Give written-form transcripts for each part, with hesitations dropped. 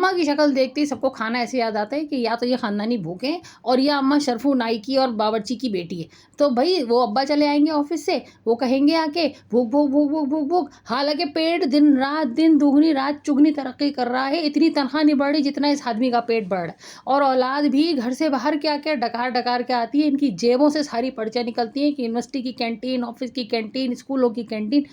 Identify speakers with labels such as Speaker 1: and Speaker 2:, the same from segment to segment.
Speaker 1: अम्मा की शक्ल देखते ही सबको खाना ऐसे याद आता है कि या तो ये ख़ानदानी भूख है और या अम्मा शरफू नाई की और बावर्ची की बेटी है। तो भाई वो अब्बा चले आएंगे ऑफिस से, वो कहेंगे आके भूख भूख भूख भूख भूख भूख। हालांकि पेट दिन रात दिन दुगनी रात चुगनी तरक्की कर रहा है, इतनी तनख्वाह नहीं बढ़ रही जितना इस आदमी का पेट बढ़ रहा है। और औलाद भी घर से बाहर क्या क्या डकार डकार के आती है, इनकी जेबों से सारी पर्चियाँ निकलती हैं कि यूनिवर्सिटी की कैंटीन, ऑफिस की कैंटीन, स्कूलों की कैंटीन,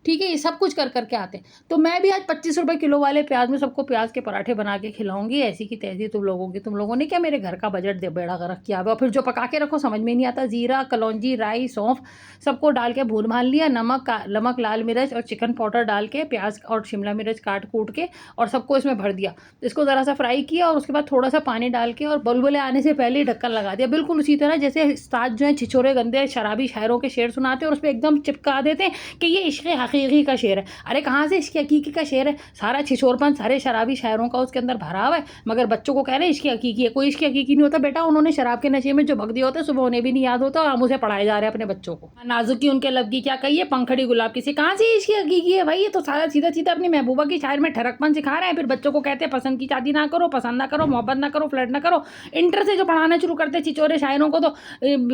Speaker 1: ठीक है, ये सब कुछ कर करके आते हैं। तो मैं भी आज 25 रुपए किलो वाले प्याज में सबको प्याज के पराठे बना के खिलाऊंगी, ऐसी की तैसी तुम लोगों की। तुम लोगों ने क्या मेरे घर का बजट दे बेड़ा कर किया हुआ। और फिर जो पका के रखो समझ में नहीं आता, जीरा, कलौंजी, राई, सौंफ सबको डाल के भून भान लिया, नमक, लाल मिर्च और चिकन पाउडर डाल के प्याज और शिमला मिर्च काट कूट के और सबको इसमें भर दिया। इसको ज़रा सा फ्राई किया और उसके बाद थोड़ा सा पानी डाल के और बुलबुले आने से पहले ही ढक्कन लगा दिया। बिल्कुल उसी तरह जैसे उस्ताद जो है छिछोरे गंदे शराबी शायरों के शेर सुनाते हैं और उस पर एकदम चिपका देते हैं कि ये इश्क़ हकीकी का शेर है। अरे कहाँ से इसकी हकीकी का शेर है? सारा छिछोरपन सारे शराबी शायरों का उसके अंदर भरा हुआ है, मगर बच्चों को कह रहे हैं इसकी हकीकी है। कोई इसकी हकीकी नहीं होता बेटा, उन्होंने शराब के नशे में जो भग दिया होता है, सुबह उन्हें भी नहीं याद होता और हम उसे पढ़ाए जा रहे हैं अपने बच्चों को। नाजुकी उनके लब की क्या कही है, पंखड़ी गुलाब की से कहाँ से इसकी हकीकी है भाई? ये तो सारा सीधा सीधा अपनी महबूबा की शायर में ठरकपन सिखा रहे हैं। फिर बच्चों को कहते हैं पसंद की शादी ना करो, पसंद ना करो, मोहब्बत ना करो, फ्लर्ट ना करो। इंटर से जो पढ़ाना शुरू करते हैं छिछोरे शायरों को तो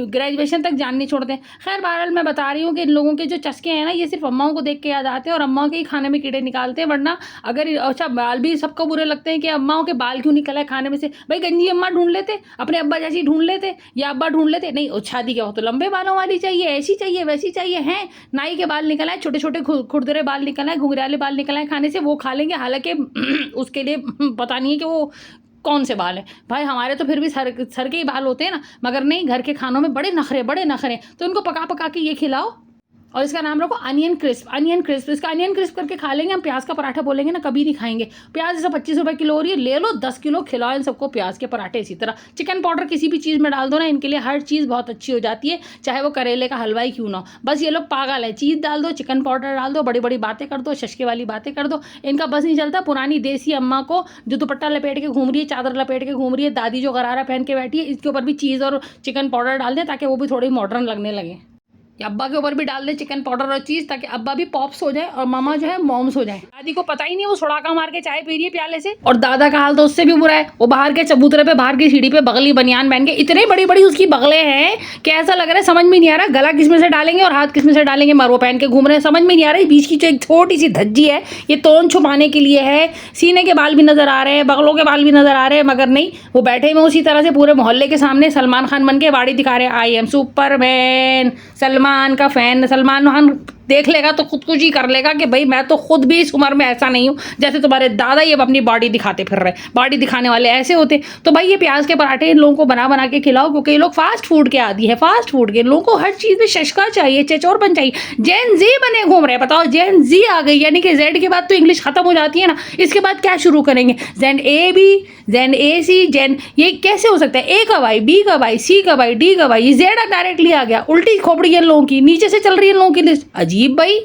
Speaker 1: ग्रेजुएशन तक जान नहीं छोड़ते। खैर बहरहाल मैं बता रही हूँ कि इन लोगों के जो चस्के हैं ना, ये सिर्फ अम्माओं को देख के याद आते हैं और अम्माओं के ही खाने में कीड़े निकालते हैं। वरना अगर अच्छा बाल भी सबको बुरे लगते हैं कि अम्माओं के बाल क्यों निकला है खाने में से। भाई गंजी अम्मा ढूंढ लेते, अपने अब्बा जैसी ढूंढ लेते या अब्बा ढूंढ लेते। नहीं, शादी क्या हो तो लंबे बालों वाली चाहिए, ऐसी चाहिए, वैसी चाहिए। हैं नाई के बाल निकल आए, छोटे छोटे खुरदरे बाल निकल आए, घुंघराले बाल निकल आए खाने से, वो खा लेंगे। हालांकि उसके लिए पता नहीं है कि वो कौन से बाल है। भाई हमारे तो फिर भी सर के ही बाल होते हैं ना, मगर नहीं, घर के खानों में बड़े नखरे। तो इनको पका पका के ये खिलाओ और इसका नाम रखो अनियन क्रिस्प। इसका अनियन क्रिस्प करके खा लेंगे हम। प्याज का पराठा बोलेंगे ना, कभी नहीं खाएंगे। प्याज जैसे 25 रुपए किलो हो रही है, ले लो 10 किलो, खिलाओ इन सबको प्याज के पराठे। इसी तरह चिकन पाउडर किसी भी चीज़ में डाल दो ना, इनके लिए हर चीज़ बहुत अच्छी हो जाती है, चाहे वो करेले का हलवा ही क्यों ना हो। बस ये लोग पागल है, चीज़ डाल दो, चिकन पाउडर डाल दो, बड़ी बड़ी बातें कर दो, शशके वाली बातें कर दो। इनका बस नहीं चलता। पुरानी देसी अम्मा को जो दुपट्टा लपेट के घूम रही है, चादर लपेट के घूम रही है, दादी जो गरारा पहन के बैठी है, इसके ऊपर भी चीज़ और चिकन पाउडर डाल दें ताकि वो भी थोड़ी मॉडर्न लगने लगे। या अब्बा के ऊपर भी डाल दे चिकन पाउडर और चीज़, ताकि अब्बा भी पॉप्स हो जाए और मामा जो है मॉम्स हो जाए। दादी को पता ही नहीं, वो सुड़ाका मार के चाय पी रही है प्याले से। और दादा का हाल तो उससे भी बुरा है, वो बाहर के चबूतरे पे, बाहर की सीढ़ी पे बगली बनियान पहन के, इतने बड़ी बड़ी उसकी बगले हैं कि ऐसा लग रहा है समझ में नहीं आ रहा गला किस में से डालेंगे और हाथ किस में से डालेंगे। मरवा पहन के घूम रहे हैं, समझ में नहीं आ रहा है। बीच की जो एक छोटी सी धज्जी है, ये तोन छुपाने के लिए है। सीने के बाल भी नजर आ रहे हैं, बगलों के बाल भी नजर आ रहे हैं, मगर नहीं, वो बैठे हुए उसी तरह से पूरे मोहल्ले के सामने सलमान खान बन के बाड़ी दिखा रहे हैं। आई एम सुपरमैन, सलमान का फैन। सलमान खान देख लेगा तो खुदकुशी कर लेगा कि भाई मैं तो खुद भी इस उम्र में ऐसा नहीं हूँ जैसे तुम्हारे दादा ये अपनी बॉडी दिखाते फिर रहे। बॉडी दिखाने वाले ऐसे होते। तो भाई ये प्याज के पराठे इन लोगों को बना बना के खिलाओ, क्योंकि ये लोग फास्ट फूड के आदी है। फास्ट फूड के लोगों को हर चीज़ में शशका चाहिए, चेचौरपन चाहिए। जेन जी बने घूम रहे हैं। बताओ, जेन जी आ गई, यानी कि जेड के बाद तो इंग्लिश खत्म हो जाती है ना, इसके बाद क्या शुरू करेंगे? जेन ए बी, जेन ए सी, जेन, ये कैसे हो सकता है? ए कब आई, बी कब आई, सी कब आई, डी कब आई, जेड डायरेक्टली आ गया। उल्टी खोपड़ी है लोगों की, नीचे से चल रही है लोगों की लिस्ट। अजीब भाई।